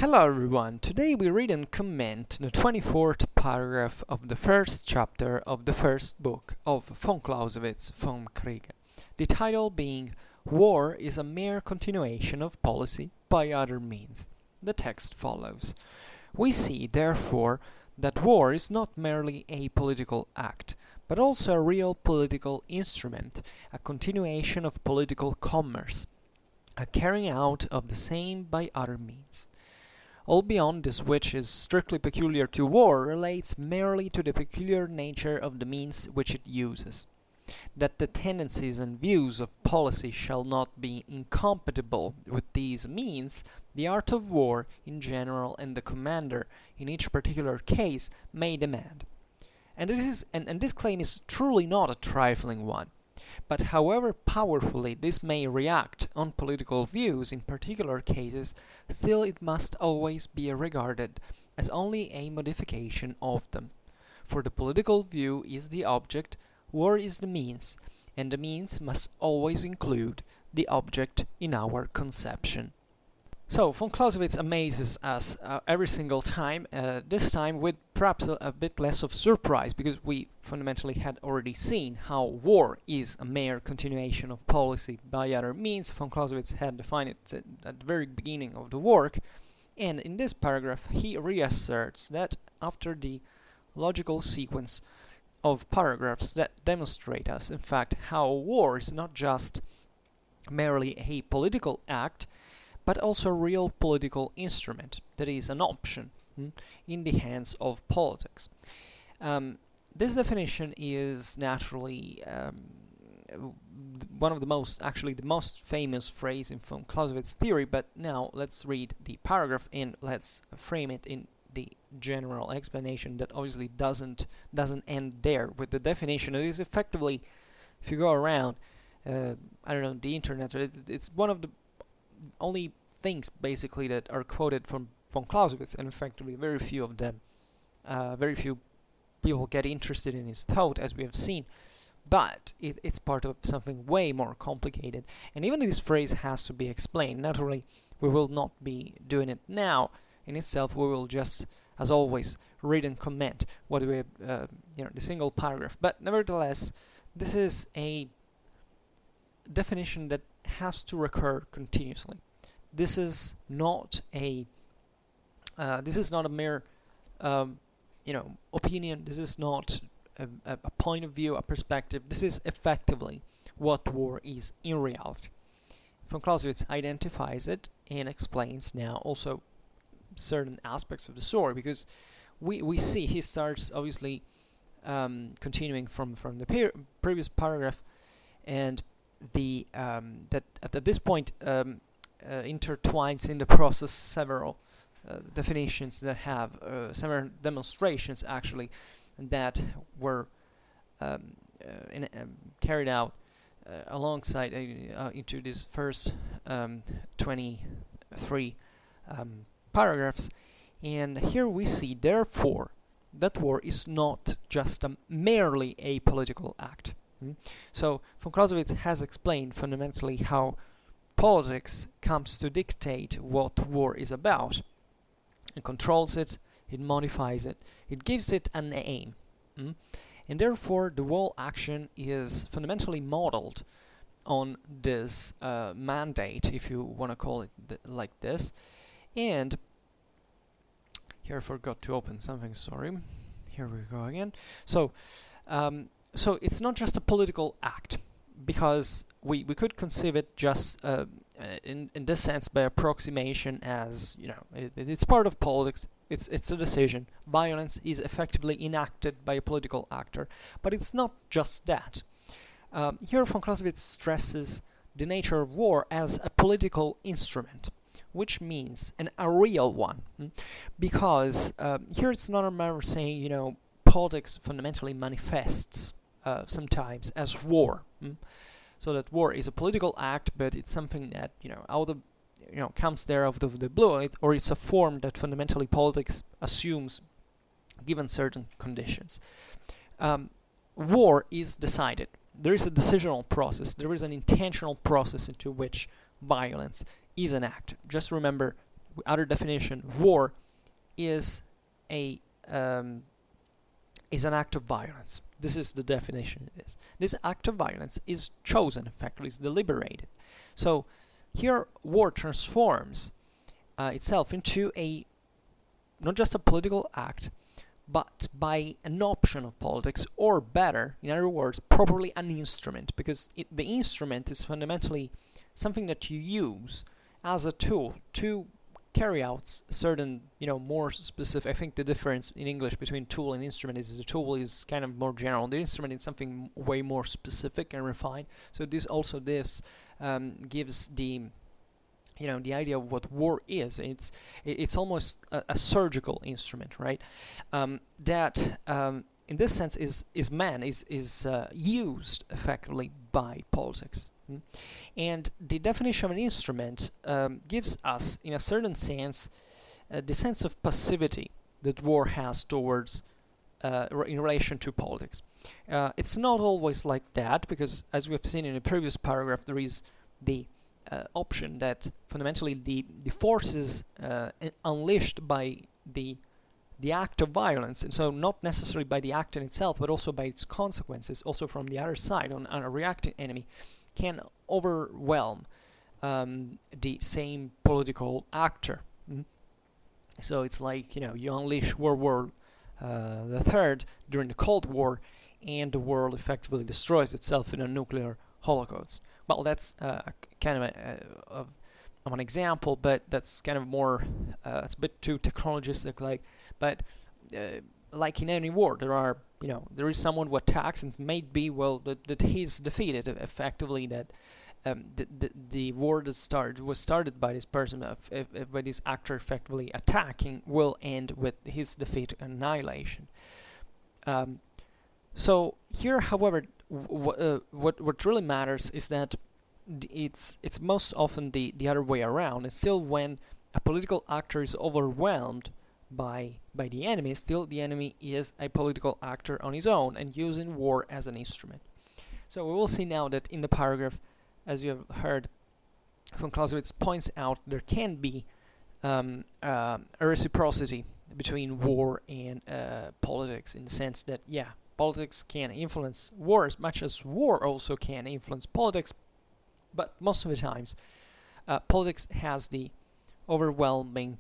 Hello everyone, today we read and comment the 24th paragraph of the first chapter of the first book of von Clausewitz, Vom Kriege. The title being War is a mere continuation of policy by other means. The text follows. We see, therefore, that war is not merely a political act, but also a real political instrument, a continuation of political commerce, a carrying out of the same by other means. All beyond this which is strictly peculiar to war relates merely to the peculiar nature of the means which it uses. That the tendencies and views of policy shall not be incompatible with these means, the art of war in general and the commander in each particular case may demand. And this claim is truly not a trifling one. But however powerfully this may react on political views in particular cases, still it must always be regarded as only a modification of them. For the political view is the object, war is the means, and the means must always include the object in our conception. So, von Clausewitz amazes us every single time, this time with perhaps a bit less of surprise, because we fundamentally had already seen how war is a mere continuation of policy by other means. Von Clausewitz had defined it at the very beginning of the work, and in this paragraph he reasserts that after the logical sequence of paragraphs that demonstrate us, in fact, how war is not just merely a political act, but also a real political instrument, that is, an option in the hands of politics. This definition is naturally one of the most famous phrase in von Clausewitz's theory, but now let's read the paragraph and let's frame it in the general explanation that obviously doesn't end there with the definition. It is effectively, if you go around, the internet, it's one of the only things basically that are quoted from von Clausewitz, and effectively very few of them, very few people get interested in his thought, as we have seen, but it's part of something way more complicated, and even this phrase has to be explained. Naturally, we will not be doing it now in itself. We will just, as always, read and comment what we have, the single paragraph, but nevertheless, this is a definition that has to recur continuously. This is not a mere opinion. This is not a point of view, a perspective. This is effectively what war is in reality. Von Clausewitz identifies it and explains now also certain aspects of the story, because we see he starts obviously continuing from the previous paragraph, and that at this point intertwines in the process several definitions that have several demonstrations actually that were carried out alongside into these first 23 paragraphs. And here we see, therefore, that war is not just merely a political act. So von Clausewitz has explained fundamentally how politics comes to dictate what war is about. It controls it, it modifies it, it gives it an aim. And therefore the whole action is fundamentally modeled on this mandate, if you want to call it like this. And here I forgot to open something, sorry. Here we go again. So it's not just a political act, because we could conceive it just in this sense by approximation as, it's part of politics, it's a decision. Violence is effectively enacted by a political actor, but it's not just that. Here von Clausewitz stresses the nature of war as a political instrument, which means a real one, because here it's not a matter of saying, politics fundamentally manifests sometimes as war, so that war is a political act, but it's something that comes there out of the blue, or it's a form that fundamentally politics assumes given certain conditions. War is decided. There is a decisional process. There is an intentional process into which violence is an act. Just remember other definition, war is a is an act of violence. This is the definition it is. This act of violence is chosen, in fact, is deliberated. So here war transforms itself into not just a political act, but by an option of politics, or better, in other words, properly an instrument, because the instrument is fundamentally something that you use as a tool to carry out certain, more specific. I think the difference in English between tool and instrument is the tool is kind of more general. The instrument is something way more specific and refined. So this gives the the idea of what war is. It's almost a surgical instrument, right? That in this sense is used effectively by politics. And the definition of an instrument gives us, in a certain sense, the sense of passivity that war has towards in relation to politics. It's not always like that, because as we have seen in a previous paragraph, there is the option that fundamentally the forces unleashed by the act of violence, and so not necessarily by the act in itself, but also by its consequences, also from the other side, on a reacting enemy, can overwhelm the same political actor. So it's like, you unleash World War III during the Cold War, and the world effectively destroys itself in a nuclear holocaust. Well, that's kind of an example, but that's kind of more, it's a bit too technologistic, but like in any war, there is someone who attacks, and it may be, that he's defeated effectively, that the war that was started by this person, by this actor effectively attacking, will end with his defeat and annihilation. So here, however, what really matters is that it's most often the other way around. It's still when a political actor is overwhelmed by the enemy, still the enemy is a political actor on his own and using war as an instrument. So we will see now that in the paragraph, as you have heard, von Clausewitz points out there can be a reciprocity between war and politics, in the sense that, politics can influence war as much as war also can influence politics, but most of the times politics has the overwhelming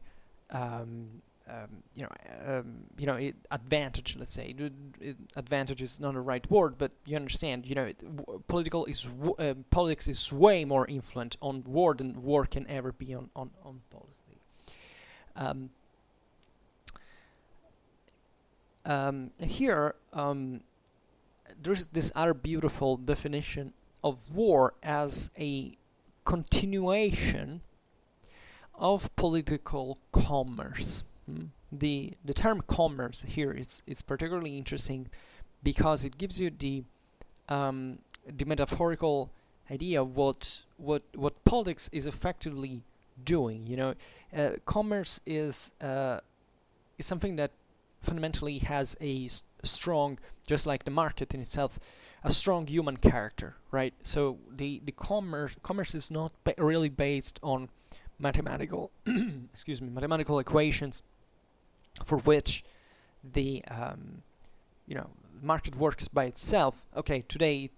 advantage, let's say. Advantage is not the right word, but you understand, politics is way more influent on war than war can ever be on policy. Here, there's this other beautiful definition of war as a continuation of political commerce. The term commerce here is particularly interesting because it gives you the metaphorical idea of what politics is effectively doing. Commerce is something that fundamentally has a strong, just like the market in itself, a strong human character, right? So the commerce is not really based on mathematical mathematical equations for which the market works by itself. Okay, today it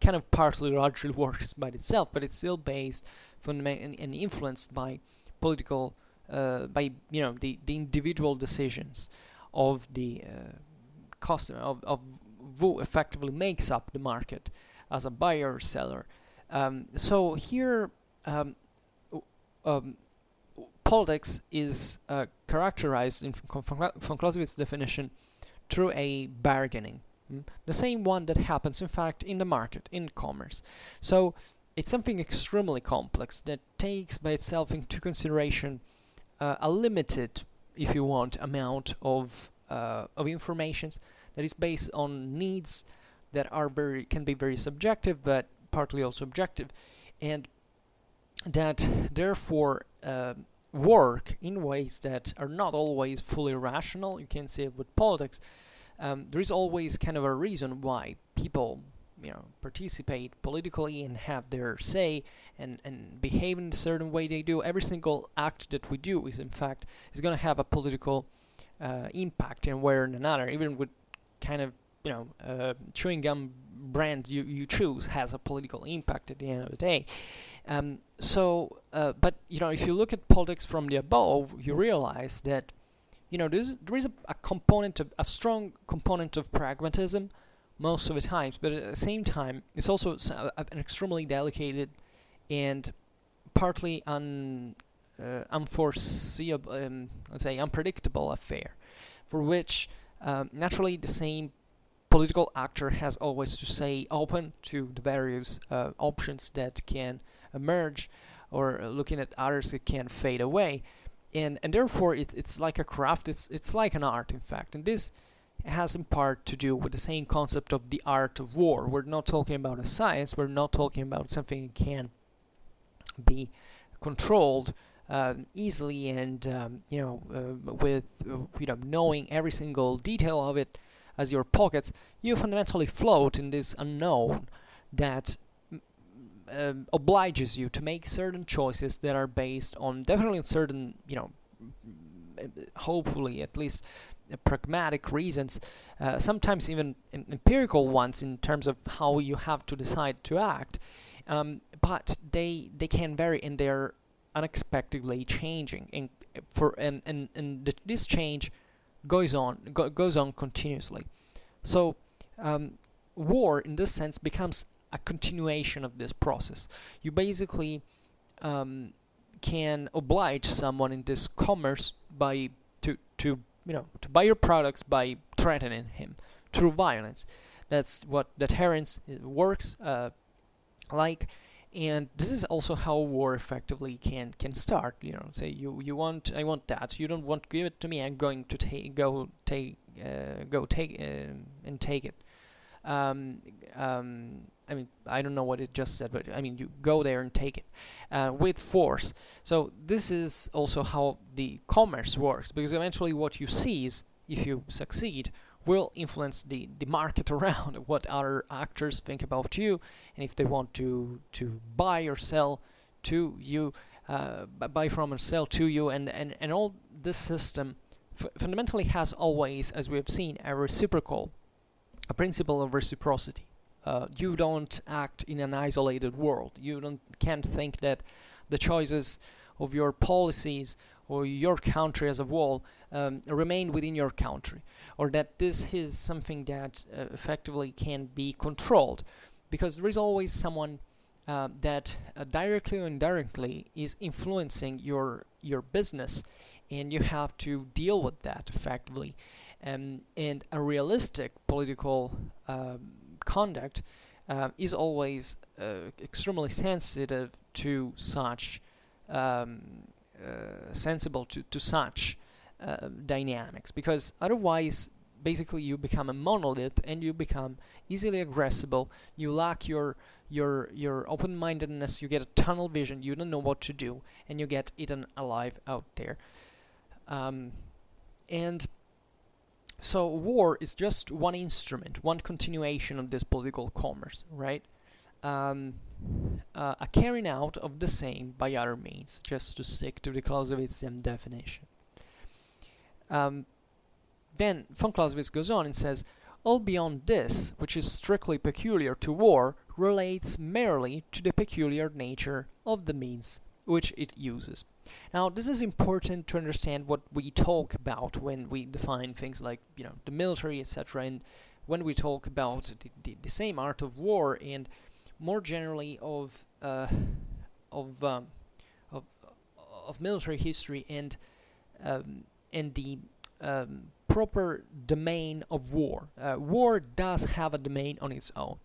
kind of partly largely works by itself, but it's still based and influenced by political by the individual decisions of the customer, of who effectively makes up the market as a buyer or seller. So here politics is characterized in von Clausewitz's definition through a bargaining, the same one that happens in fact in the market, in commerce. So it's something extremely complex that takes by itself into consideration a limited, if you want, amount of information that is based on needs that are can be very subjective, but partly also objective, and that therefore work in ways that are not always fully rational. You can say with politics, there is always kind of a reason why people participate politically and have their say and behave in a certain way they do. Every single act that we do is going to have a political impact in one way or another. Even with kind of chewing gum brand you choose has a political impact at the end of the day. But if you look at politics from the above, you realize that there is a strong component of pragmatism most of the times, but at the same time, it's also an extremely delicate and partly unforeseeable, let's say, unpredictable affair, for which naturally the same political actor has always to stay open to the various options that can emerge, or looking at others that can fade away, and therefore it's like a craft. It's like an art, in fact, and this has in part to do with the same concept of the art of war. We're not talking about a science. We're not talking about something that can be controlled easily and with knowing every single detail of it as your pockets. You fundamentally float in this unknown that obliges you to make certain choices that are based on definitely certain, hopefully at least pragmatic reasons, sometimes even empirical ones in terms of how you have to decide to act, but they can vary and they're unexpectedly changing, and this change goes on continuously. So war in this sense becomes a continuation of this process. You basically can oblige someone in this commerce by to buy your products by threatening him through violence. That's what deterrence works like, and this is also how war effectively can start. Say I want that. You don't want to give it to me. I'm going to take it. I mean, I don't know what it just said, but I mean, you go there and take it with force. So this is also how the commerce works, because eventually what you seize, if you succeed, will influence the market around, what other actors think about you, and if they want to buy or sell to you, buy from and sell to you, and all this system fundamentally has always, as we have seen, a principle of reciprocity. You don't act in an isolated world. You can't think that the choices of your policies or your country as a whole remain within your country, or that this is something that effectively can be controlled, because there is always someone that directly or indirectly is influencing your business, and you have to deal with that effectively. And a realistic political conduct is always extremely sensitive to such sensible to such dynamics, because otherwise basically you become a monolith and you become easily aggressible. You lack your open-mindedness. You get a tunnel vision. You don't know what to do, and you get eaten alive out there. And so war is just one instrument, one continuation of this political commerce, right? A carrying out of the same by other means, just to stick to the Clausewitzian definition. Then von Clausewitz goes on and says, all beyond this, which is strictly peculiar to war, relates merely to the peculiar nature of the means which it uses. Now, this is important to understand what we talk about when we define things like, the military, etc., and when we talk about the same art of war, and more generally of military history and the proper domain of war. War does have a domain on its own.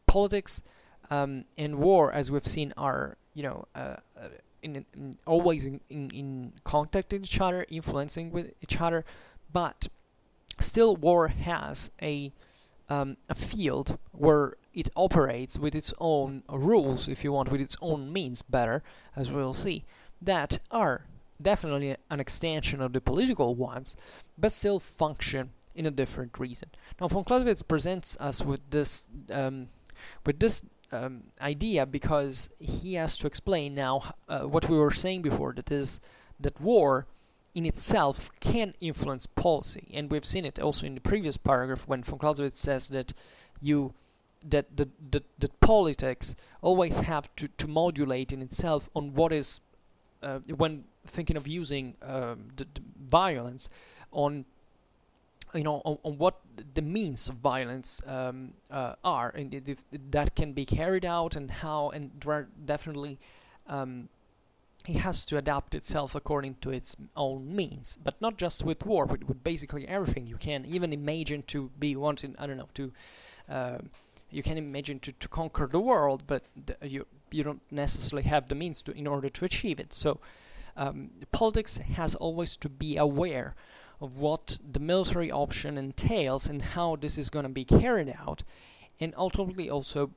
Politics and war, as we've seen, are always in contact with each other, influencing with each other, but still war has a field where it operates with its own rules, if you want, with its own means, better, as we'll see, that are definitely an extension of the political ones, but still function in a different reason. Now, von Clausewitz presents us with this with this idea, because he has to explain now what we were saying before, that is that war in itself can influence policy, and we've seen it also in the previous paragraph when von Clausewitz says that that politics always have to modulate in itself on what is when thinking of using the violence, on on what the means of violence are, and if that can be carried out, and how, and there are definitely it has to adapt itself according to its own means, but not just with war, but with basically everything. You can even imagine to be wanting, I don't know, to you can imagine to conquer the world, but you don't necessarily have the means to in order to achieve it. So politics has always to be aware of what the military option entails and how this is going to be carried out, and ultimately also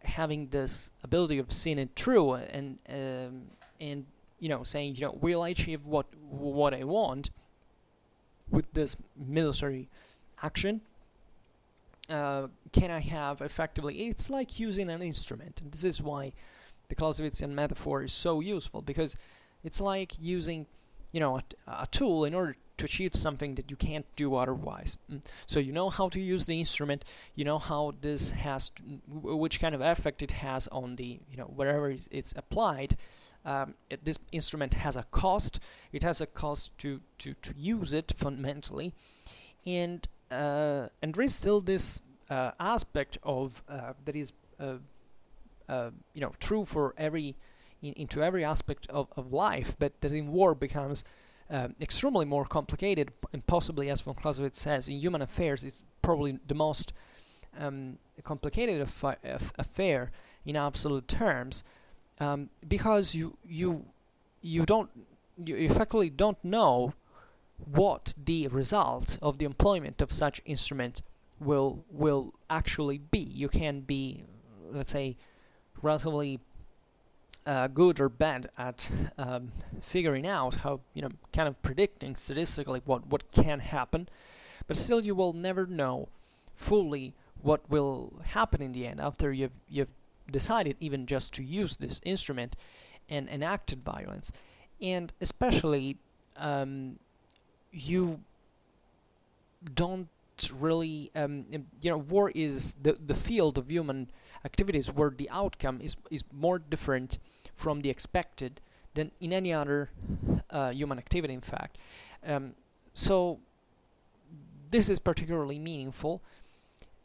having this ability of seeing it through, and saying will I achieve what I want with this military action? Can I have effectively? It's like using an instrument, and this is why the Clausewitzian metaphor is so useful, because it's like using a tool in order to achieve something that you can't do otherwise. So you know how to use the instrument, you know how this has which kind of effect it has on the wherever it's applied. This instrument has a cost. It has a cost to use it fundamentally, and there is still this aspect of that is true for into every aspect of life, but that in war becomes extremely more complicated, and possibly, as von Clausewitz says, in human affairs it's probably the most complicated affair in absolute terms, because you effectively don't know what the result of the employment of such instrument will actually be. You can be, let's say, relatively good or bad at figuring out how, kind of predicting statistically what can happen, but still you will never know fully what will happen in the end after you've decided even just to use this instrument and enacted violence. And especially you don't really war is the field of human activities where the outcome is more different from the expected than in any other human activity, in fact. So this is particularly meaningful,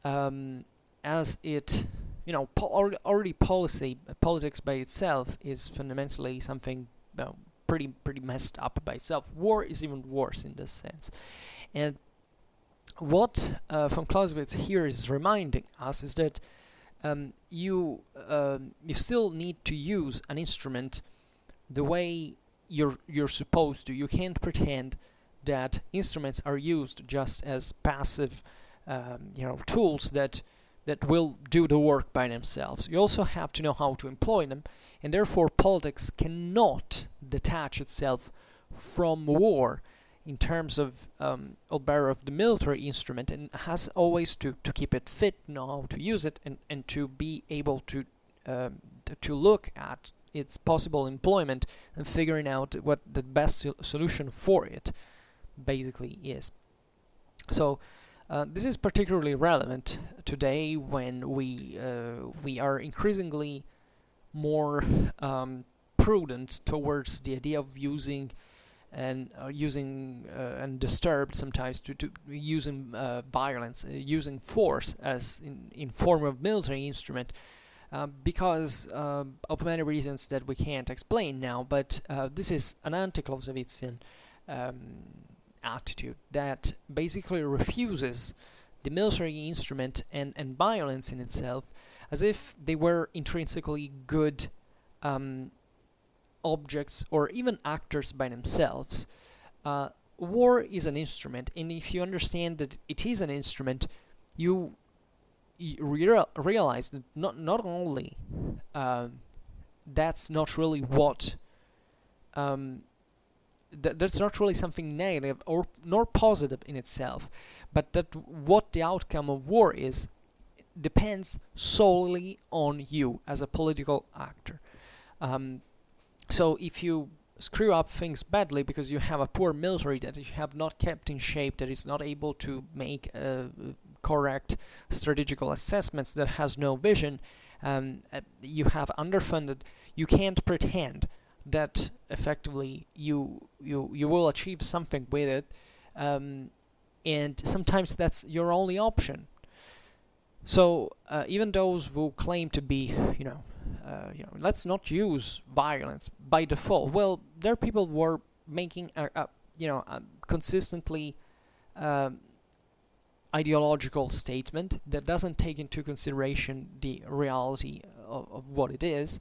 as it already politics by itself is fundamentally something pretty messed up by itself. War is even worse in this sense. And what von Clausewitz here is reminding us is that you still need to use an instrument the way you're supposed to. You can't pretend that instruments are used just as passive tools that will do the work by themselves. You also have to know how to employ them, and therefore politics cannot detach itself from war in terms of the military instrument, and has always to keep it fit, know how to use it, and to be able to look at its possible employment and figuring out what the best solution for it basically is. So this is particularly relevant today when we are increasingly more prudent towards the idea of using and disturbed sometimes to using violence, using force as in form of military instrument, because of many reasons that we can't explain now. But this is an anti-Clausewitzian attitude that basically refuses the military instrument and violence in itself as if they were intrinsically good objects or even actors by themselves. War is an instrument, and if you understand that it is an instrument, you realize that not only that's not really what that's not really something negative or nor positive in itself, but that what the outcome of war is depends solely on you as a political actor. So if you screw up things badly because you have a poor military that you have not kept in shape, that is not able to make correct strategical assessments, that has no vision, you have underfunded, you can't pretend that effectively you will achieve something with it, and sometimes that's your only option. So even those who claim to be, let's not use violence by default. Well, there are people who are making consistently ideological statement that doesn't take into consideration the reality of what it is.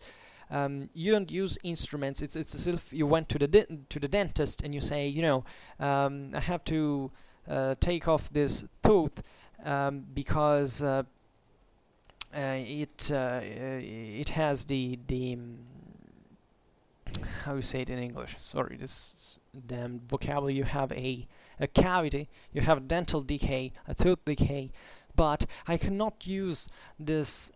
You don't use instruments. It's as if you went to the dentist and you say, I have to take off this tooth because it has the how you say it in English? Sorry, this damn vocabulary. You have a cavity, you have a dental decay, a tooth decay, but I cannot use this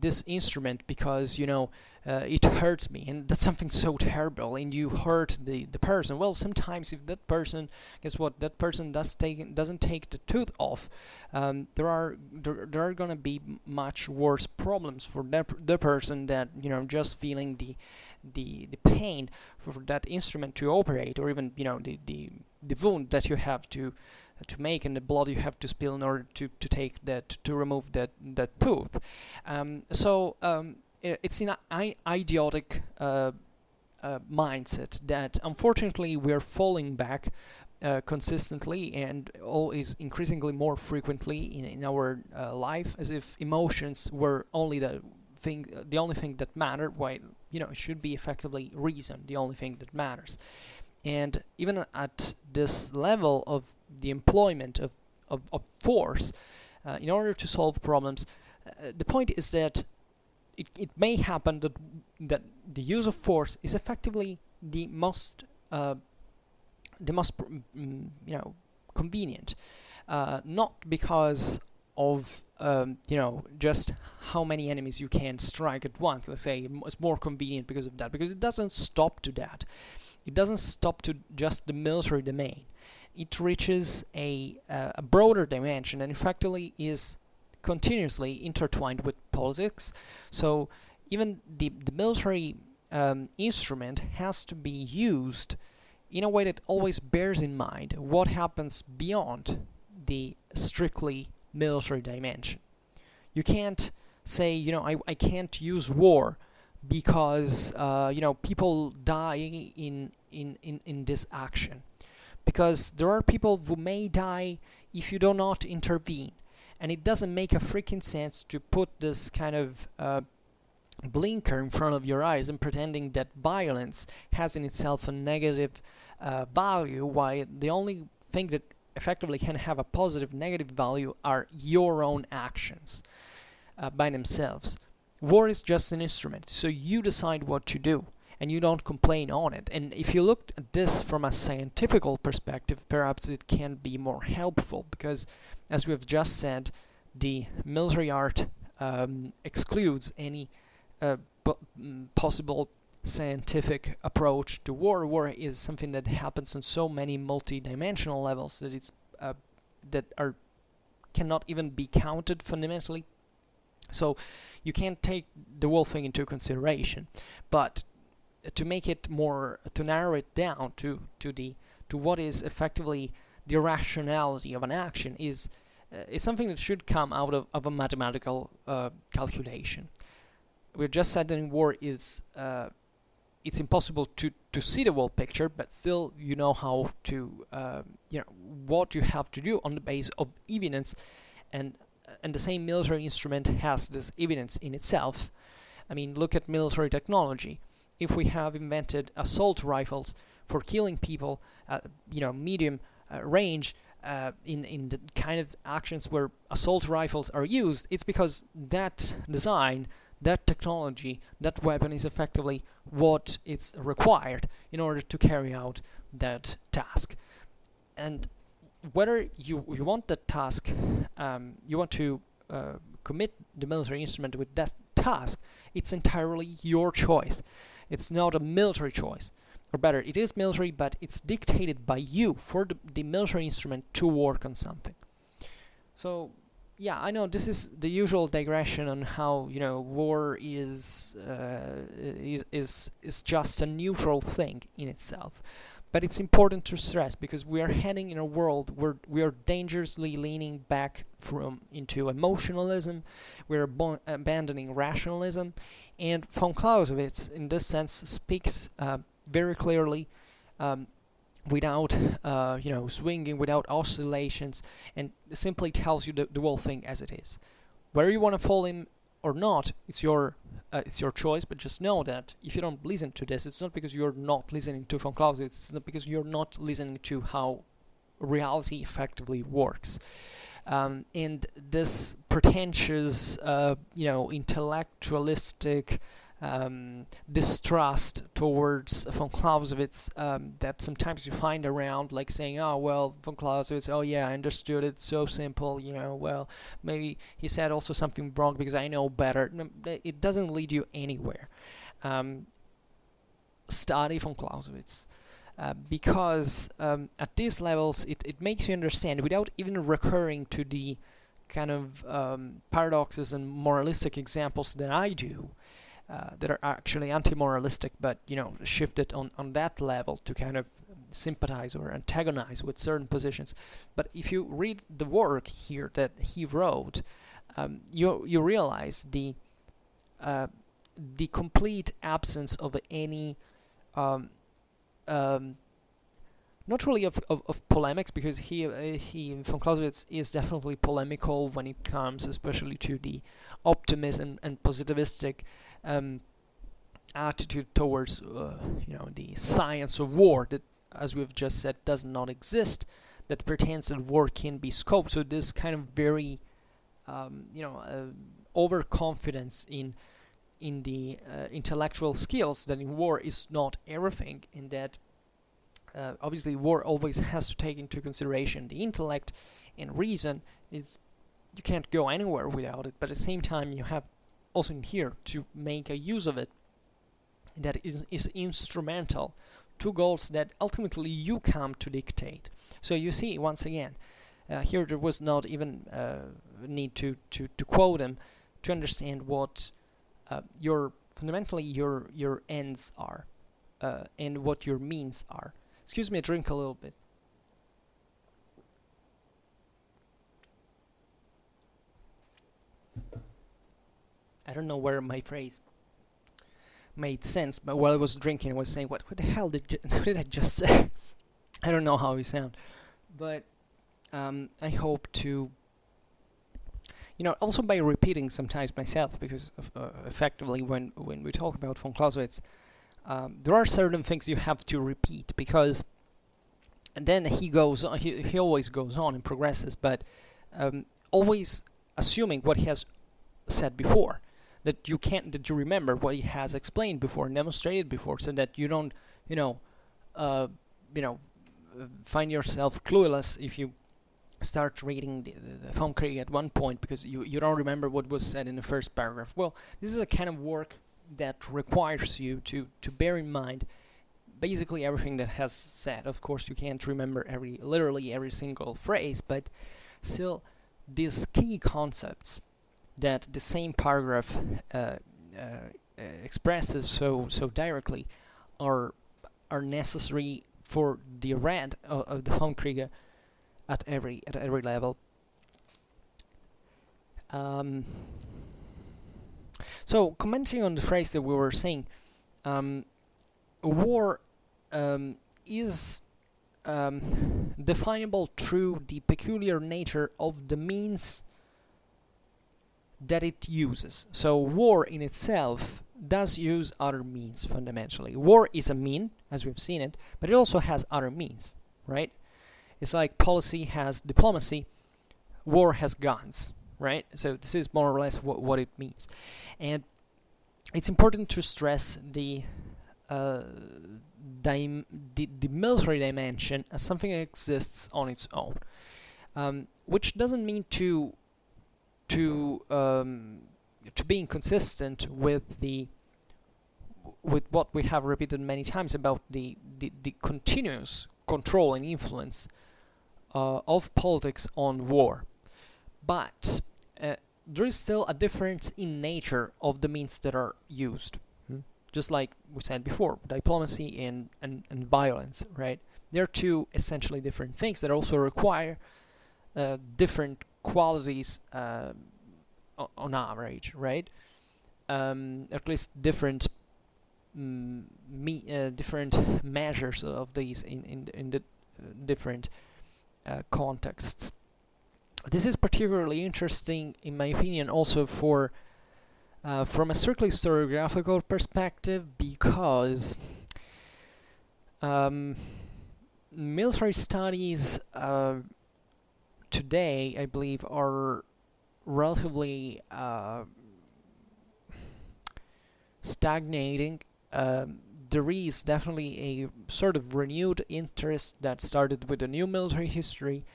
this instrument because it hurts me, and that's something so terrible, and you hurt the person. Well, sometimes if that person, guess what, that person doesn't take the tooth off, there are gonna be much worse problems for the person that just feeling the pain for that instrument to operate, or even the wound that you have to make and the blood you have to spill in order to take that, to remove that tooth. It's an idiotic mindset that unfortunately we're falling back consistently and always increasingly more frequently in our life, as if emotions were only the only thing that mattered, while it should be effectively reason the only thing that matters. And even at this level of the employment of force in order to solve problems, the point is that it may happen that the use of force is effectively the most convenient, not because of just how many enemies you can strike at once. Let's say it's more convenient because of that, because it doesn't stop to that. It doesn't stop to just the military domain. It reaches a broader dimension, and effectively is continuously intertwined with politics. So even the military instrument has to be used in a way that always bears in mind what happens beyond the strictly military dimension. You can't say, I can't use war because people die in this action, because there are people who may die if you do not intervene. And it doesn't make a freaking sense to put this kind of blinker in front of your eyes and pretending that violence has in itself a negative value, while the only thing that effectively can have a positive negative value are your own actions by themselves. War is just an instrument, so you decide what to do, and you don't complain on it. And if you look at this from a scientific perspective, perhaps it can be more helpful, because as we have just said, the military art excludes any possible scientific approach to war. War is something that happens on so many multi-dimensional levels that it's cannot even be counted fundamentally. So you can't take the whole thing into consideration. But to make it more, to narrow it down to what is effectively the rationality of an action is something that should come out of a mathematical calculation. We've just said that in war it's impossible to see the whole picture, but still you know how to what you have to do on the base of evidence, and the same military instrument has this evidence in itself. I mean, look at military technology. If we have invented assault rifles for killing people at medium range, in the kind of actions where assault rifles are used, it's because that design, that technology, that weapon is effectively what is required in order to carry out that task. And whether you want that task, you want to commit the military instrument with that task, it's entirely your choice. It's not a military choice. Or better, it is military, but it's dictated by you for the military instrument to work on something. So, yeah, I know this is the usual digression on how, war is just a neutral thing in itself. But it's important to stress, because we are heading in a world where we are dangerously leaning back into emotionalism, we're abandoning rationalism, and von Clausewitz, in this sense, speaks very clearly, without swinging, without oscillations, and simply tells you the whole thing as it is. Whether you want to follow him or not, it's your choice, but just know that if you don't listen to this, it's not because you're not listening to von Clausewitz, it's not because you're not listening to how reality effectively works. And this pretentious, intellectualistic distrust towards von Clausewitz that sometimes you find around, like saying, oh, well, von Clausewitz, oh yeah, I understood it, so simple, well, maybe he said also something wrong because I know better. No, it doesn't lead you anywhere. Study von Clausewitz. Because at these levels it makes you understand, without even recurring to the kind of paradoxes and moralistic examples that I do, that are actually anti-moralistic, but shifted on that level to kind of sympathize or antagonize with certain positions. But if you read the work here that he wrote, you realize the complete absence of any not really of polemics, because he von Clausewitz is definitely polemical when it comes especially to the optimism and positivistic attitude towards the science of war that, as we've just said, does not exist, that pretends that war can be scoped. So this kind of very overconfidence in the intellectual skills, that in war is not everything, and that obviously war always has to take into consideration the intellect and reason. You can't go anywhere without it, but at the same time you have also in here to make a use of it that is instrumental to goals that ultimately you come to dictate. So you see, once again, here there was not even need to quote him to understand what fundamentally your ends are, and what your means are. Excuse me, I drink a little bit. I don't know where my phrase made sense, but while I was drinking, I was saying, what the hell did I just say? I don't know how we sound, but I hope to, also by repeating sometimes myself, because effectively when we talk about von Clausewitz, there are certain things you have to repeat, because and then he goes on, he always goes on and progresses, but always assuming what he has said before, that you remember what he has explained before and demonstrated before, so that you don't find yourself clueless if you start reading the Vom Kriege at one point because you don't remember what was said in the first paragraph. Well, this is a kind of work that requires you to bear in mind basically everything that has said. Of course, you can't remember literally every single phrase, but still these key concepts that the same paragraph expresses so directly are necessary for the read of the Vom Kriege at every level. So commenting on the phrase that we were saying, war is definable through the peculiar nature of the means that it uses. So war in itself does use other means fundamentally. War is a mean, as we've seen it, but it also has other means, right? It's like policy has diplomacy, war has guns, right? So this is more or less what it means. And it's important to stress the military dimension as something that exists on its own, which doesn't mean to to being consistent with what we have repeated many times about the continuous control and influence of politics on war. But there is still a difference in nature of the means that are used. Just like we said before, diplomacy and violence, right? They're two essentially different things that also require different qualities on average, right? At least different different measures of these in the different contexts. This is particularly interesting, in my opinion, also for from a strictly historiographical perspective, because military studies today, I believe, are relatively stagnating. There is definitely a sort of renewed interest that started with the new military history,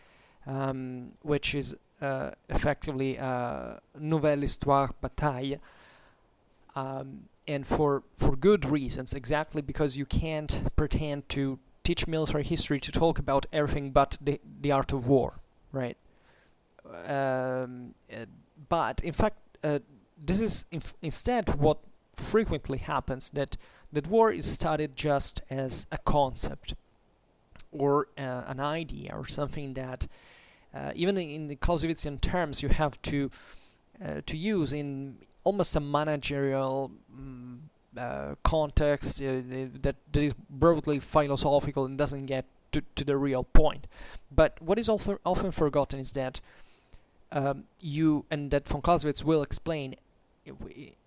which is effectively Nouvelle Histoire Bataille, and for good reasons, exactly because you can't pretend to teach military history to talk about everything but the art of war, right? But in fact, this is instead what frequently happens, that war is studied just as a concept or an idea or something that even in the Clausewitzian terms you have to use in almost a managerial context that is broadly philosophical and doesn't get to the real point. But what is often forgotten is that you, and that von Clausewitz will explain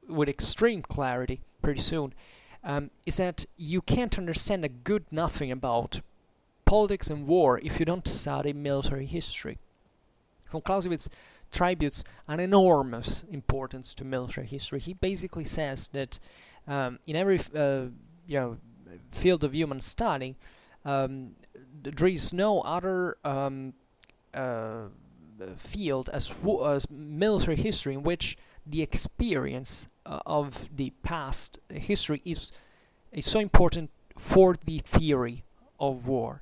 with extreme clarity pretty soon, is that you can't understand a good nothing about politics and war if you don't study military history. Von Clausewitz attributes an enormous importance to military history. He basically says that in every field of human study, there is no other field as military history in which the experience of the past history is so important for the theory of war.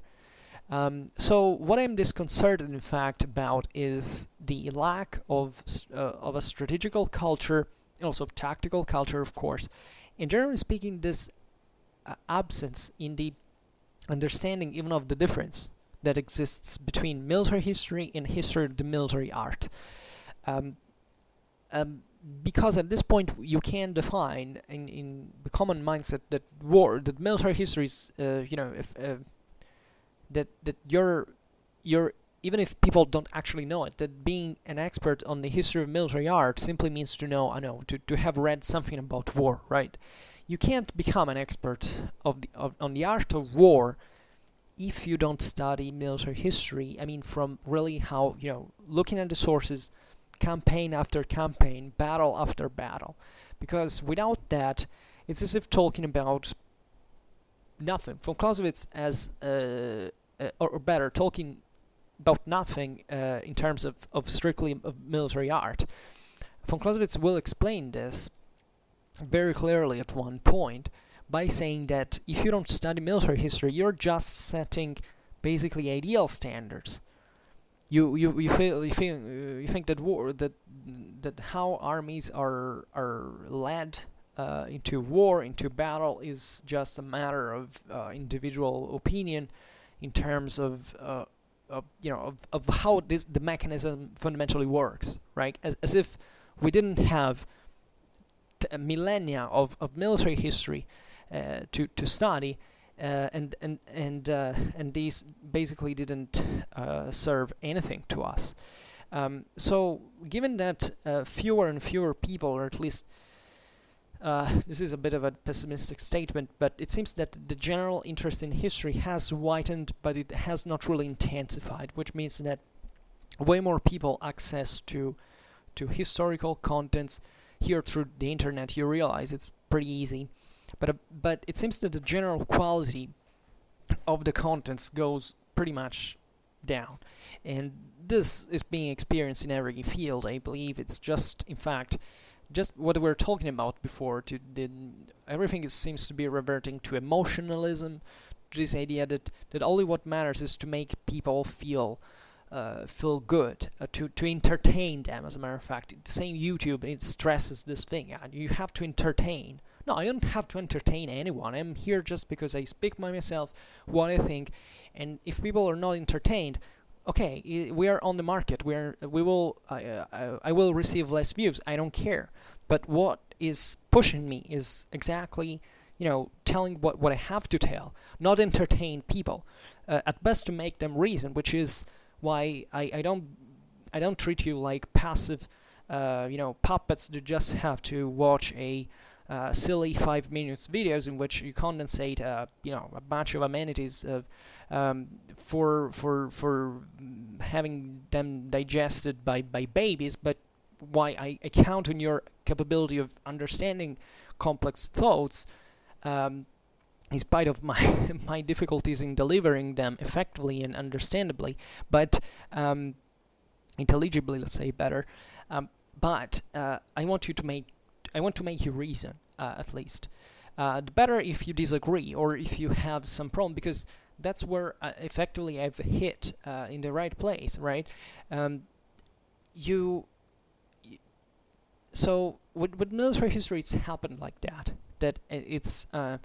So what I'm disconcerted, in fact, about is the lack of a strategical culture, also of tactical culture, of course, and generally speaking, this absence in the understanding even of the difference that exists between military history and history of the military art. Because at this point you can define in the common mindset that military history is, that you're even if people don't actually know it, that being an expert on the history of military art simply means to know, to have read something about war, right? You can't become an expert on the art of war if you don't study military history. I mean, from really how, looking at the sources, campaign after campaign, battle after battle. Because without that, it's as if talking about nothing. Von Clausewitz or better, talking about nothing in terms of strictly of military art. Von Clausewitz will explain this very clearly at one point by saying that if you don't study military history, you're just setting basically ideal standards. You think that war, that how armies are led into war, into battle, is just a matter of individual opinion in terms of how the mechanism fundamentally works, right? As if we didn't have millennia of military history to study, and these basically didn't serve anything to us. So given that fewer and fewer people, or at least this is a bit of a pessimistic statement, but it seems that the general interest in history has widened, but it has not really intensified, which means that way more people access to historical contents here through the internet. You realize it's pretty easy, but it seems that the general quality of the contents goes pretty much down. And this is being experienced in every field. I believe it's just, in fact, just what we were talking about before. Everything seems to be reverting to emotionalism, to this idea that only what matters is to make people feel good, to entertain them. As a matter of fact, the same YouTube, it stresses this thing. You have to entertain. No, I don't have to entertain anyone. I'm here just because I speak by myself what I think, and if people are not entertained, okay, we are on the market. I will receive less views. I don't care. But what is pushing me is exactly, telling what I have to tell, not entertain people. At best, to make them reason, which is why I don't treat you like passive, puppets that just have to watch a silly 5 minutes videos in which you condensate, a bunch of amenities for having them digested by babies, but why I count on your capability of understanding complex thoughts, in spite of my difficulties in delivering them effectively and understandably, but intelligibly, let's say better. But I want to make you reason, at least. The better if you disagree or if you have some problem, because that's where effectively I've hit in the right place, right? So with military history, it's happened like that. That it's I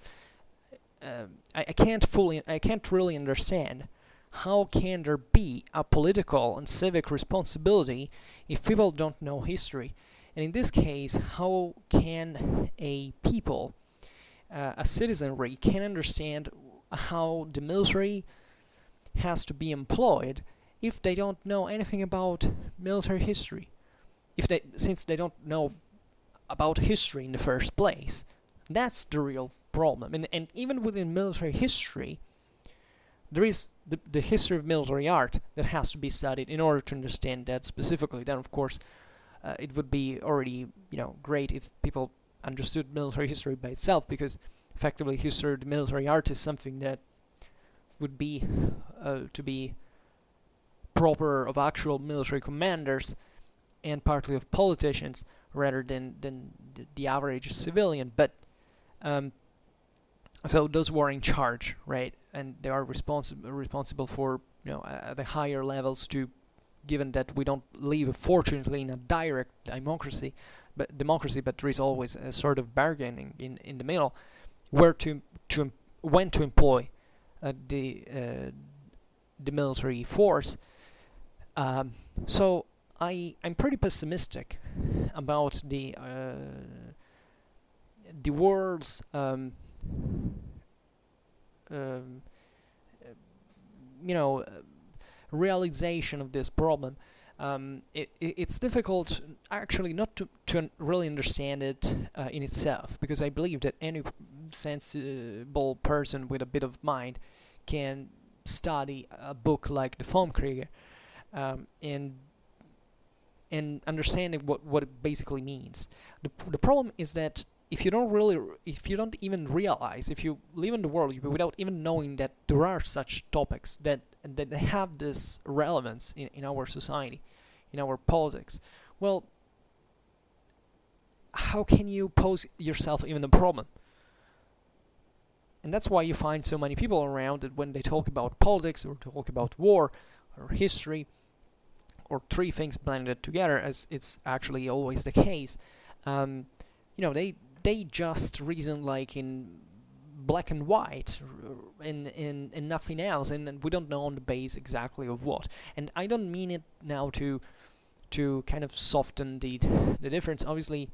can't really understand how can there be a political and civic responsibility if people don't know history. And in this case, how can a people, a citizenry, can understand how the military has to be employed if they don't know anything about military history? Since they don't know about history in the first place. That's the real problem. And even within military history, there is the history of military art that has to be studied in order to understand that specifically. Then, of course, it would be already great if people understood military history by itself, because effectively history of the military art is something that would be to be proper of actual military commanders and partly of politicians rather than the average civilian. But so those who are in charge, right, and they are responsible for the higher levels, to given that we don't live fortunately in a direct democracy, but there is always a sort of bargaining in the middle, when to employ the military force. So I'm pretty pessimistic about the world's realization of this problem. It's difficult actually not to really understand it in itself, because I believe that any sensible person with a bit of mind can study a book like the Vom Kriege and understanding what it basically means. The problem is that if you don't even realize, if you live in the world without even knowing that there are such topics that have this relevance in our society, in our politics, well, how can you pose yourself even the problem? And that's why you find so many people around that when they talk about politics or talk about war or history, or three things blended together, as it's actually always the case, they just reason like in black and white, and nothing else, and we don't know on the base exactly of what. And I don't mean it now to kind of soften the difference. Obviously,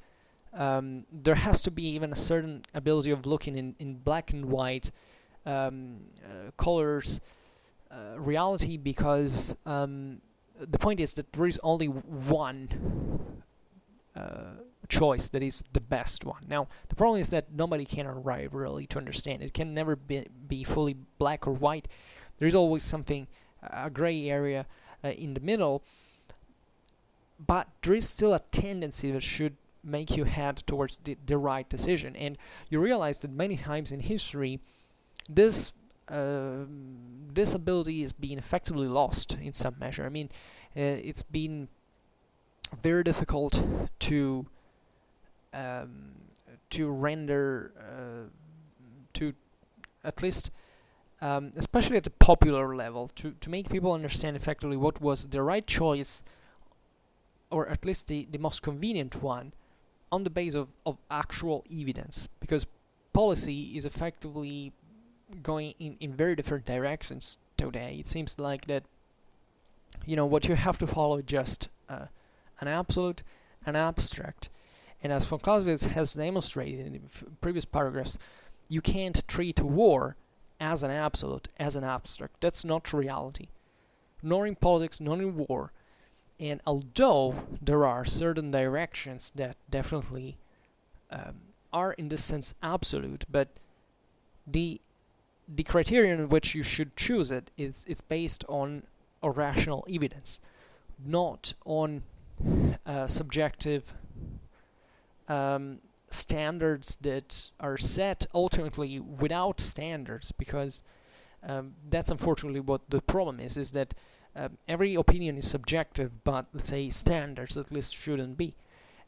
there has to be even a certain ability of looking in black and white colors reality, because the point is that there is only one choice that is the best one. Now, the problem is that nobody can arrive really to understand. It can never be fully black or white. There is always something, a gray area in the middle, but there is still a tendency that should make you head towards the right decision. And you realize that many times in history, this this ability is being effectively lost in some measure. I mean, it's been very difficult to render to at least especially at the popular level, to make people understand effectively what was the right choice, or at least the most convenient one, on the basis of actual evidence, because policy is effectively going in very different directions today. It seems like that, what you have to follow is just an absolute, an abstract, and as von Clausewitz has demonstrated in previous paragraphs, you can't treat war as an absolute, as an abstract. That's not reality, nor in politics, nor in war. And although there are certain directions that definitely are in this sense absolute, but the criterion in which you should choose it is based on a rational evidence, not on subjective standards that are set ultimately without standards, because that's unfortunately what the problem is that every opinion is subjective, but let's say standards at least shouldn't be.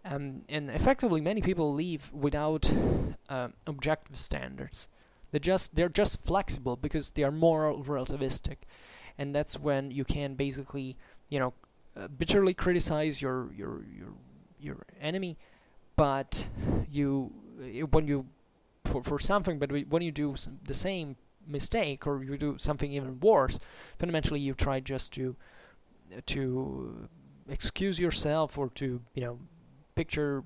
And effectively many people live without objective standards. They're just flexible because they are moral relativistic, and that's when you can basically bitterly criticize your enemy, but when you for something, but when you do the same mistake, or you do something even worse, fundamentally you try just to excuse yourself, or to picture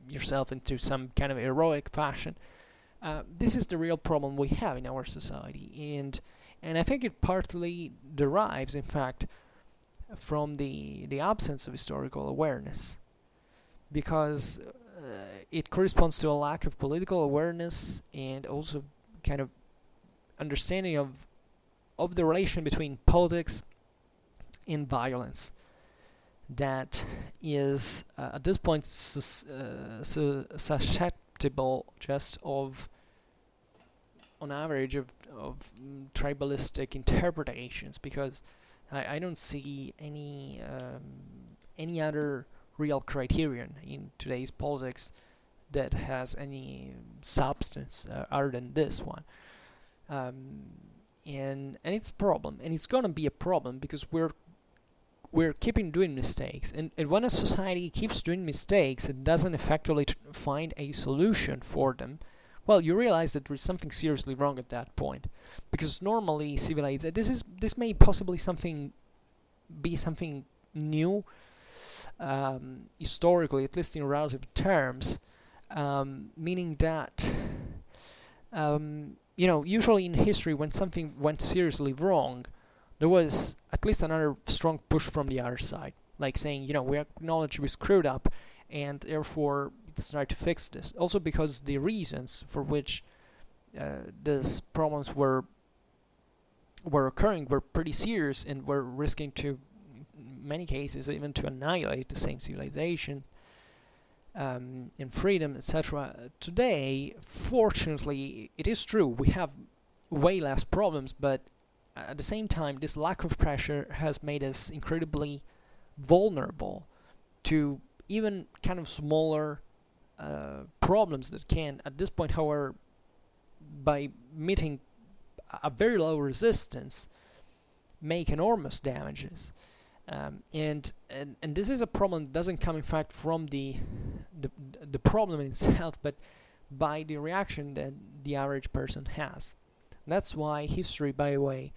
yourself into some kind of heroic fashion. This is the real problem we have in our society, and I think it partly derives, in fact, from the absence of historical awareness, because it corresponds to a lack of political awareness, and also kind of understanding of the relation between politics and violence, that is at this point susceptible just of, on average, of tribalistic interpretations, because I don't see any other real criterion in today's politics that has any substance other than this one. And it's a problem, and it's gonna be a problem, because we're keeping doing mistakes, and when a society keeps doing mistakes and doesn't effectively find a solution for them, well, you realize that there is something seriously wrong at that point, because normally civilized, this may possibly be something new, historically, at least in relative terms, meaning that usually in history, when something went seriously wrong, there was at least another strong push from the other side, like saying, we acknowledge we screwed up, and therefore let's try to fix this. Also because the reasons for which these problems were occurring were pretty serious, and were risking to, in many cases, even to annihilate the same civilization and freedom, etc. Today, fortunately, it is true, we have way less problems, but at the same time, this lack of pressure has made us incredibly vulnerable to even kind of smaller problems that can, at this point, however, by meeting a very low resistance, make enormous damages. And this is a problem that doesn't come, in fact, from the problem in itself, but by the reaction that the average person has. That's why history, by the way,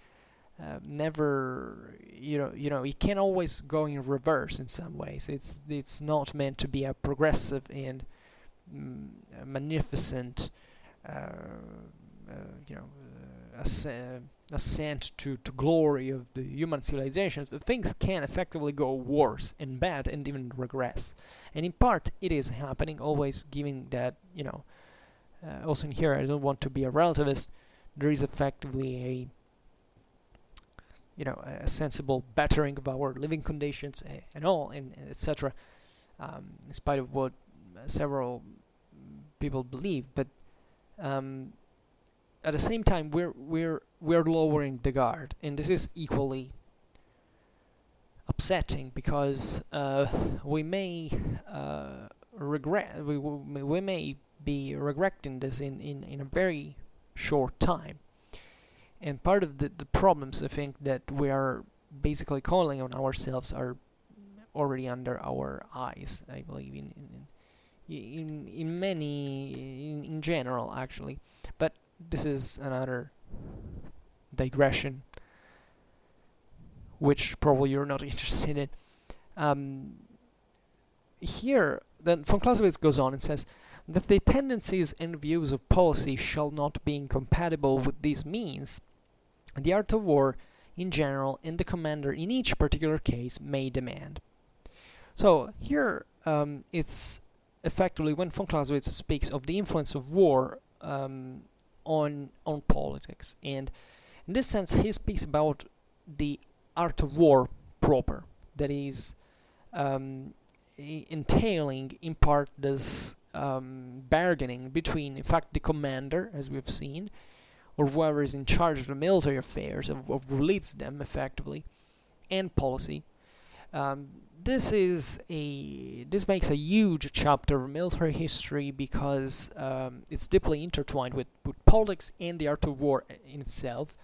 never, it can always go in reverse in some ways. It's not meant to be a progressive and magnificent, ascent to glory of the human civilizations. But things can effectively go worse and bad and even regress. And in part, it is happening, always giving that, also in here, I don't want to be a relativist, there is effectively a sensible bettering of our living conditions and all, and etc. In spite of what several people believe, but at the same time, we're we're lowering the guard, and this is equally upsetting because we may we may be regretting this in a very short time. And part of the problems I think that we are basically calling on ourselves are already under our eyes, I believe, in general, actually. But this is another digression, which probably you're not interested in. Here, then von Clausewitz goes on and says that the tendencies and views of policy shall not be incompatible with these means. The art of war in general and the commander in each particular case may demand. So here it's effectively when von Clausewitz speaks of the influence of war on politics, and in this sense he speaks about the art of war proper, that is entailing in part this bargaining between, in fact, the commander, as we've seen, or whoever is in charge of the military affairs, of leads them effectively, and policy. This makes a huge chapter of military history because it's deeply intertwined with politics and the art of war in itself,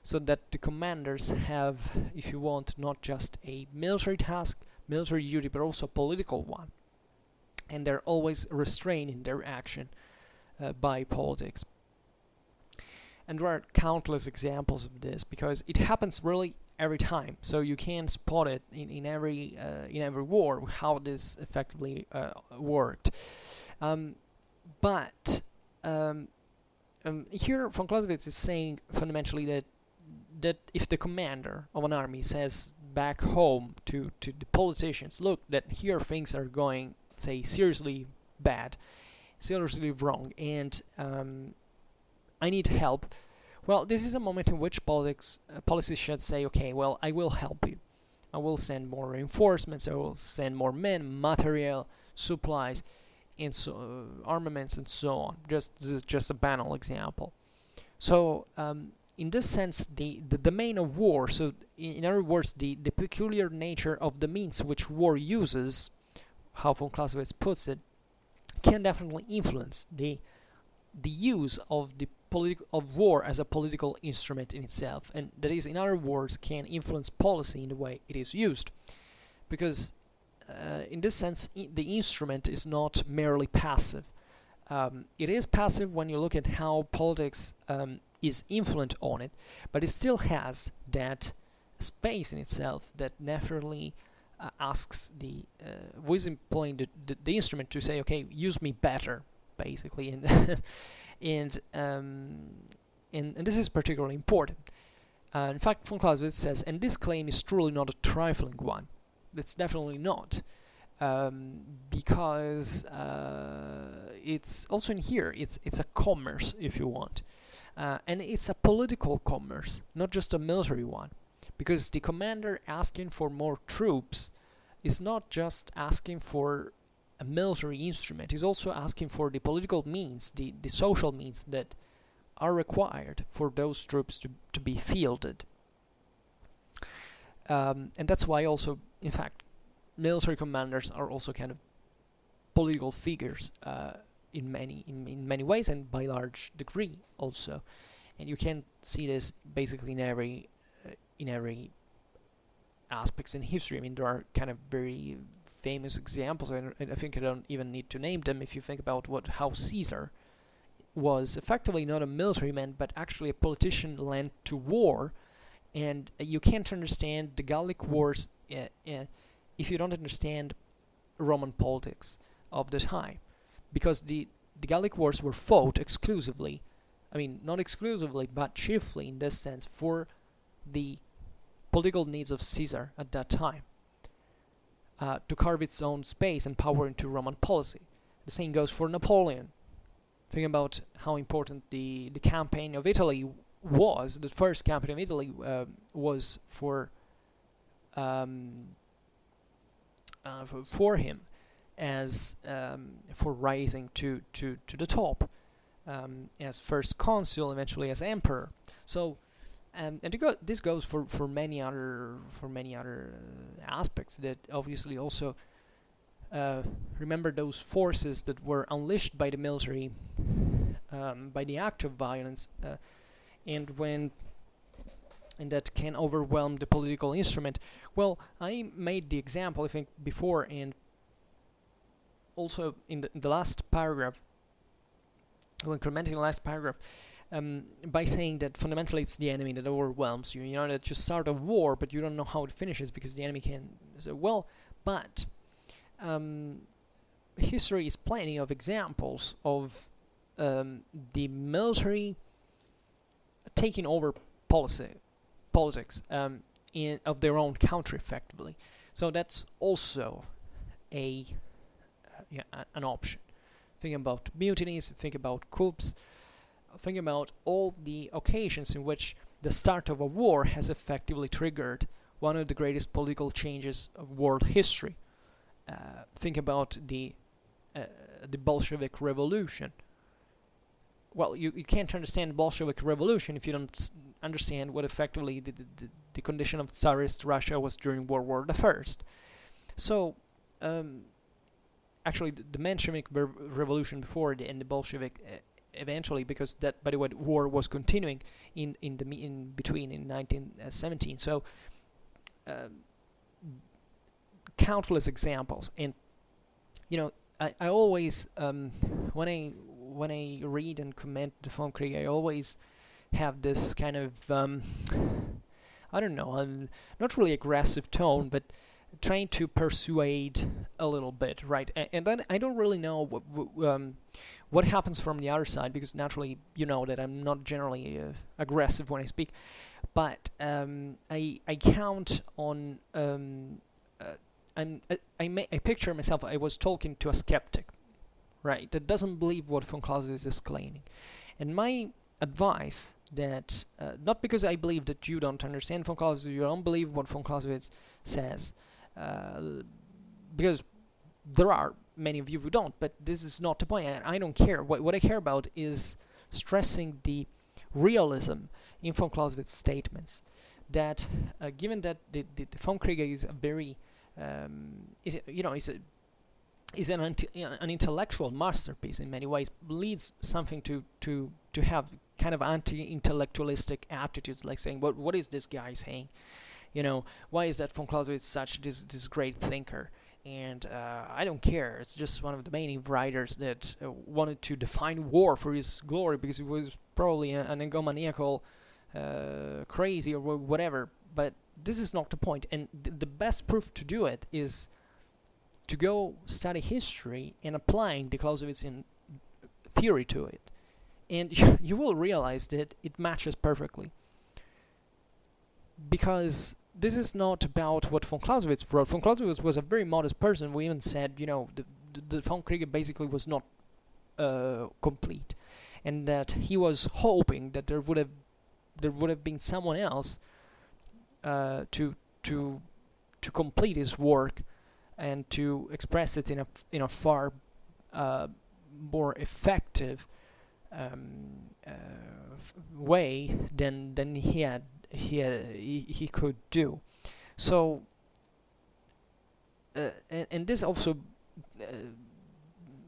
so that the commanders have, if you want, not just a military task, military duty, but also a political one. And they're always restrained in their action by politics. And there are countless examples of this because it happens really every time. So you can spot it in every war how this effectively worked. But here von Clausewitz is saying fundamentally that if the commander of an army says back home to the politicians, look, that here things are going, say, seriously bad, seriously wrong, and I need help. Well, this is a moment in which policies should say, okay, well, I will help you. I will send more reinforcements, I will send more men, material, supplies, and so armaments, and so on. This is just a banal example. So, in this sense, the domain of war, so in other words, the peculiar nature of the means which war uses, how von Clausewitz puts it, can definitely influence the use of of war as a political instrument in itself, and that is, in other words, can influence policy in the way it is used, because in this sense the instrument is not merely passive. It is passive when you look at how politics is influent on it, but it still has that space in itself that naturally asks who is employing the instrument to say, okay, use me better, basically, and this is particularly important. In fact, von Clausewitz says, and this claim is truly not a trifling one. It's definitely not, because it's also in here. It's a commerce, if you want, and it's a political commerce, not just a military one, because the commander asking for more troops is not just asking for a military instrument. He's also asking for the political means, the social means that are required for those troops to be fielded. And that's why also, in fact, military commanders are also kind of political figures in many ways, and by large degree also. And you can see this basically in every aspects in history. I mean, there are kind of very famous examples, and I think I don't even need to name them. If you think about how Caesar was effectively not a military man, but actually a politician lent to war, and you can't understand the Gallic Wars if you don't understand Roman politics of the time, because the Gallic Wars were fought exclusively, I mean, not exclusively, but chiefly in this sense, for the political needs of Caesar at that time, to carve its own space and power into Roman policy. The same goes for Napoleon. Think about how important the campaign of Italy was. The first campaign of Italy was for him, as for rising to the top, as first consul, eventually as emperor. So and this goes for many other aspects that obviously also remember those forces that were unleashed by the military by the act of violence, and that can overwhelm the political instrument. Well, I made the example, I think, before, and also in the last paragraph, when commenting the last paragraph, by saying that fundamentally it's the enemy that overwhelms you. You know, that you start a war, but you don't know how it finishes because the enemy can. So, well, but history is plenty of examples of the military taking over politics of their own country effectively. So that's also an option. Think about mutinies, think about coups, think about all the occasions in which the start of a war has effectively triggered one of the greatest political changes of world history. Think about the Bolshevik Revolution. Well, you can't understand the Bolshevik Revolution if you don't understand what effectively the condition of Tsarist Russia was during World War I. So, actually, the Menshevik Revolution before and the Bolshevik eventually, because that, by the way, the war was continuing in between in 1917. So, countless examples, and you know, I always when I read and comment the Vom Kriege, I always have this kind of I don't know, not really aggressive tone, but trying to persuade a little bit, right? And then I don't really know what happens from the other side, because naturally, you know that I'm not generally aggressive when I speak, but I count on I picture myself, I was talking to a skeptic, right, that doesn't believe what von Clausewitz is claiming, and my advice that not because I believe that you don't understand von Clausewitz, you don't believe what von Clausewitz says, because there are many of you who don't, but this is not the point. I don't care. What I care about is stressing the realism in von Clausewitz's statements, that given that the Vom Kriege is a very is an intellectual masterpiece in many ways, leads something to have kind of anti-intellectualistic attitudes, like saying, what is this guy saying? You know, why is that von Clausewitz such this great thinker? And I don't care. It's just one of the many writers that wanted to define war for his glory, because he was probably an egomaniacal crazy or whatever. But this is not the point. And the best proof to do it is to go study history and applying the Clausewitzian theory to it. And you will realize that it matches perfectly. Because this is not about what von Clausewitz wrote. Von Clausewitz was a very modest person. We even said, you know, the Vom Kriege basically was not complete, and that he was hoping that there would have been someone else to complete his work and to express it in a far more effective way than he could do. So and this also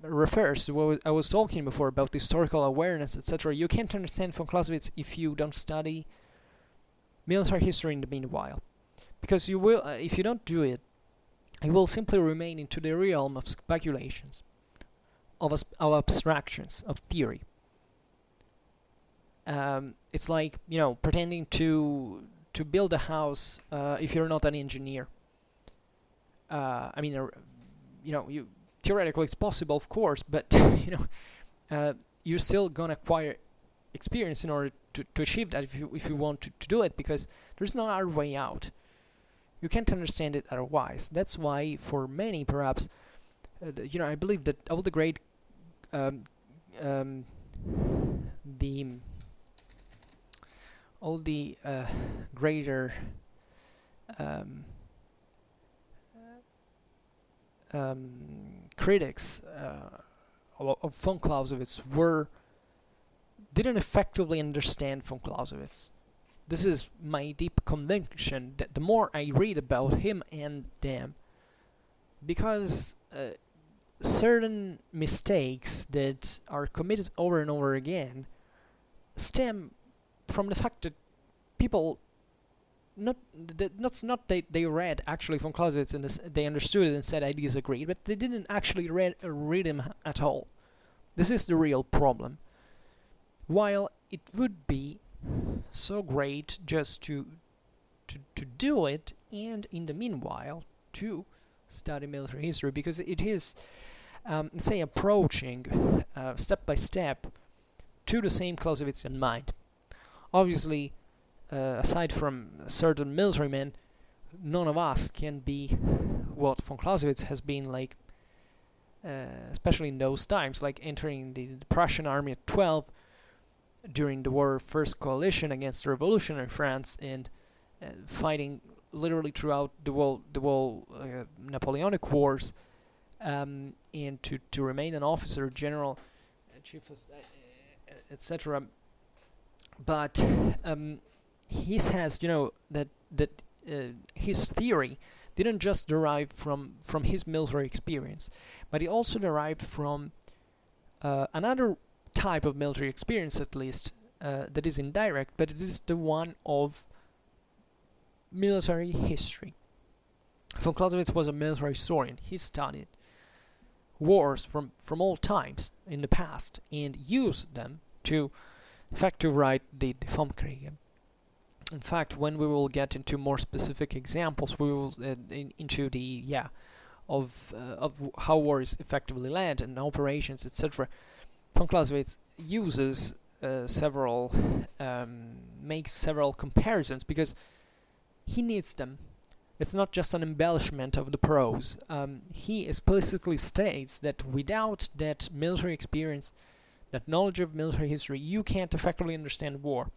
refers to what I was talking before about historical awareness, etc. You can't understand von Clausewitz if you don't study military history in the meanwhile, because you will, if you don't do it, it will simply remain into the realm of speculations, of abstractions, of theory. It's like, you know, pretending to build a house if you're not an engineer. I mean, you know, theoretically it's possible, of course, but you know, you're still gonna acquire experience in order to achieve that if you want to do it, because there's no other way out. You can't understand it otherwise. That's why, for many, perhaps, you know, I believe that all the great greater critics of von Clausewitz didn't effectively understand von Clausewitz. this is my deep conviction, that the more I read about him and them, because certain mistakes that are committed over and over again stem from the fact that people they read actually von Clausewitz and they understood it and said I disagree, but they didn't actually read him at all. This is the real problem. While it would be so great just to do it, and in the meanwhile to study military history, because it is say approaching step by step to the same Clausewitzian mind. Obviously, aside from certain military men, none of us can be what von Clausewitz has been like, especially in those times, like entering the Prussian army at 12 during the war First Coalition against revolutionary France, and fighting literally throughout the whole Napoleonic wars, and to remain an officer, general, chief of etc. But he says, that his theory didn't just derive from his military experience, but it also derived from another type of military experience, at least, that is indirect, but it is the one of military history. Von Clausewitz was a military historian. He studied wars from all times in the past and used them to, in fact, to write the Vom Kriege. In fact, when we will get into more specific examples, we will into the of how war is effectively led and operations, etc. Von Clausewitz uses makes several comparisons because he needs them. It's not just an embellishment of the prose. He explicitly states that without that military experience, that knowledge of military history, you can't effectively understand war.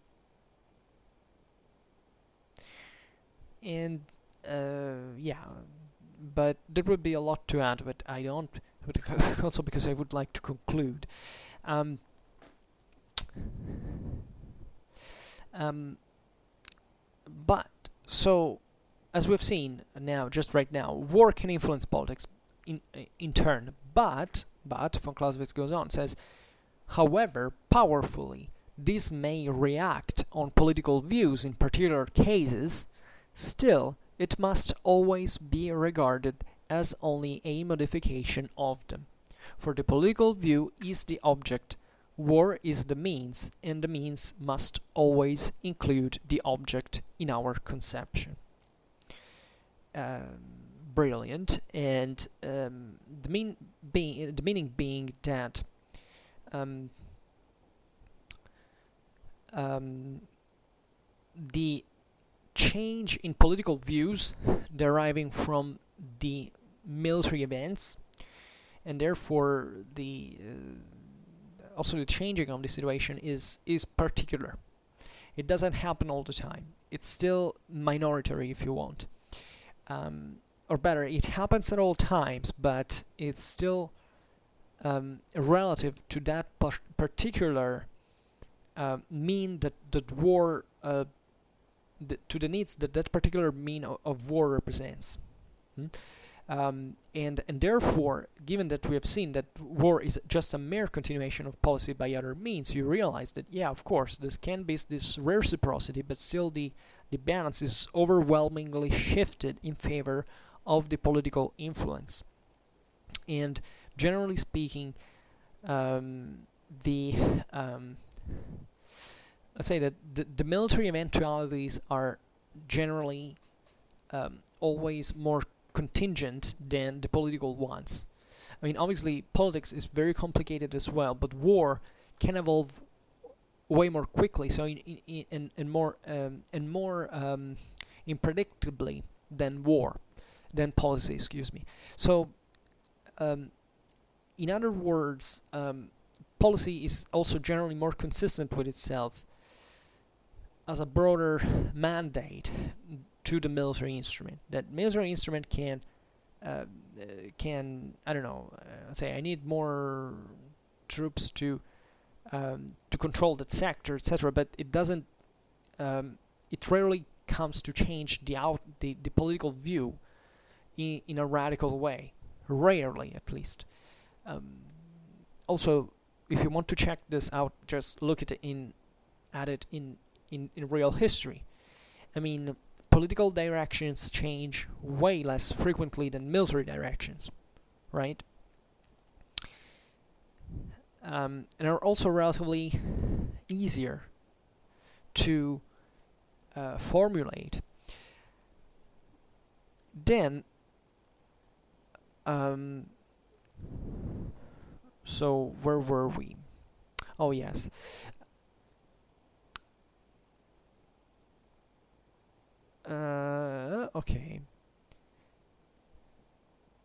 And but there would be a lot to add, but I don't. But also because I would like to conclude. But so, as we've seen now, just right now, war can influence politics in turn. But von Clausewitz goes on, says, however powerfully this may react on political views in particular cases, still it must always be regarded as only a modification of them. For the political view is the object, war is the means, and the means must always include the object in our conception. Brilliant, and the meaning being that the change in political views deriving from the military events, and therefore the also the changing of the situation is particular. It doesn't happen all the time. It's still minority, if you want. Or better, it happens at all times, but it's still relative to that particular mean that war, to the needs that particular mean of war represents. And therefore, given that we have seen that war is just a mere continuation of policy by other means, you realize that, yeah, of course, this can be this reciprocity, but still the balance is overwhelmingly shifted in favor of the political influence. And generally speaking, let's say that the military eventualities are generally always more contingent than the political ones. I mean, obviously, politics is very complicated as well, but war can evolve way more quickly, so and more unpredictably than policy. Excuse me. So, in other words, policy is also generally more consistent with itself as a broader mandate to the military instrument. That military instrument can I don't know, say I need more troops to control that sector, etc. But it doesn't it rarely comes to change the political view in a radical way. Rarely, at least. Also, if you want to check this out, just look at it in real history. I mean, political directions change way less frequently than military directions, right? And are also relatively easier to formulate. Then, so where were we? Oh yes. Okay.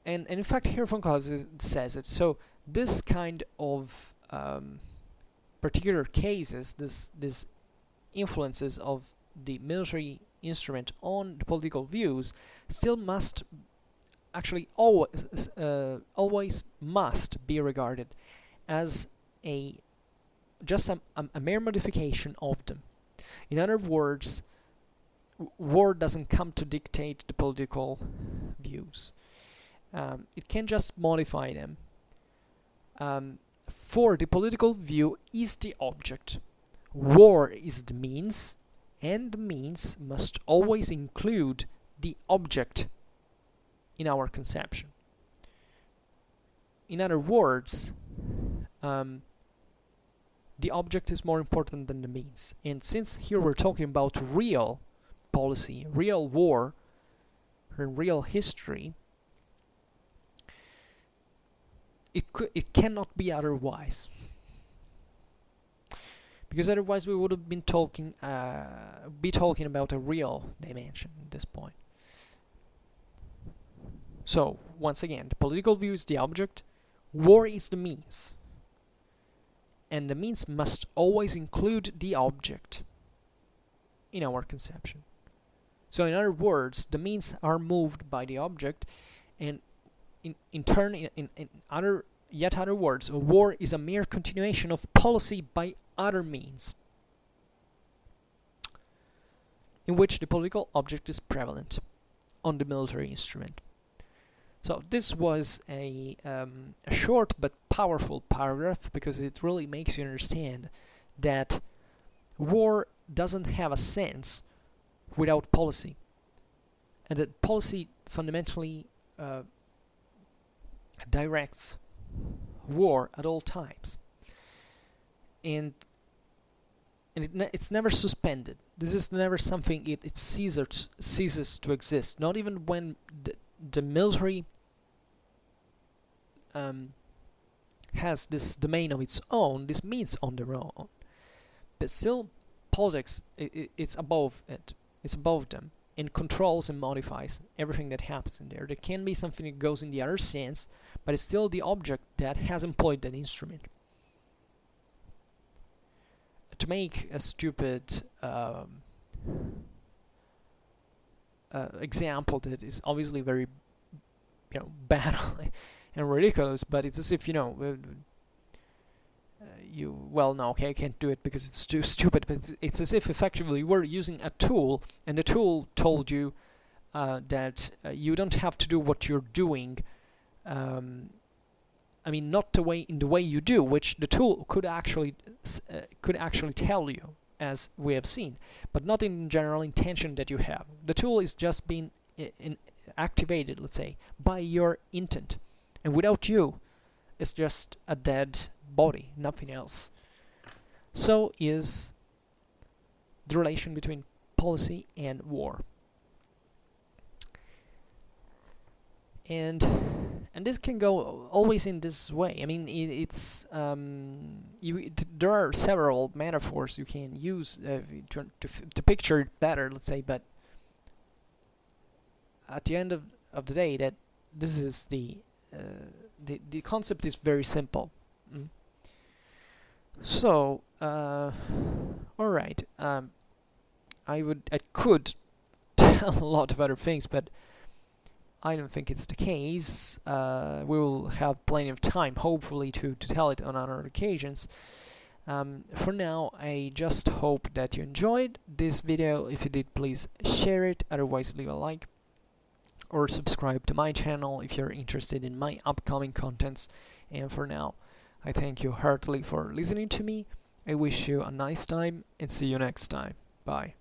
And in fact, here Von Clausewitz says it. So this kind of particular cases, this influences of the military instrument on the political views, still must actually always must be regarded as just a mere modification of them. In other words, war doesn't come to dictate the political views. It can just modify them. For the political view is the object. War is the means, and the means must always include the object in our conception. In other words, the object is more important than the means. And since here we're talking about real policy, real war, and real history, it cannot be otherwise. Because otherwise we would have been talking about a real dimension at this point. So, once again, the political view is the object, war is the means. And the means must always include the object in our conception. So in other words, the means are moved by the object, and in turn, in other words, a war is a mere continuation of policy by other means, in which the political object is prevalent on the military instrument. So this was a short but powerful paragraph, because it really makes you understand that war doesn't have a sense without policy, and that policy fundamentally directs war at all times, and it's never suspended. This is never something it ceases to exist. Not even when the military has this domain of its own, this means on their own, but still politics, it's above it. It's above them, and controls and modifies everything that happens in there. There can be something that goes in the other sense, but it's still the object that has employed that instrument. To make a stupid example that is obviously very, bad and ridiculous, but it's as if, I can't do it because it's too stupid, but it's as if effectively you were using a tool, and the tool told you that you don't have to do what you're doing, not in the way you do, which the tool could actually tell you, as we have seen, but not in general intention that you have. The tool is just being activated, let's say, by your intent, and without you, it's just a dead body, nothing else. So is the relation between policy and war. And this can go always in this way. I mean, there are several metaphors you can use to picture it better, let's say, but at the end of the day, that this is the concept is very simple. So, all right. I could tell a lot of other things, but I don't think it's the case. We will have plenty of time, hopefully, to tell it on other occasions. For now, I just hope that you enjoyed this video. If you did, please share it, otherwise leave a like or subscribe to my channel if you're interested in my upcoming contents. And for now, I thank you heartily for listening to me. I wish you a nice time and see you next time. Bye.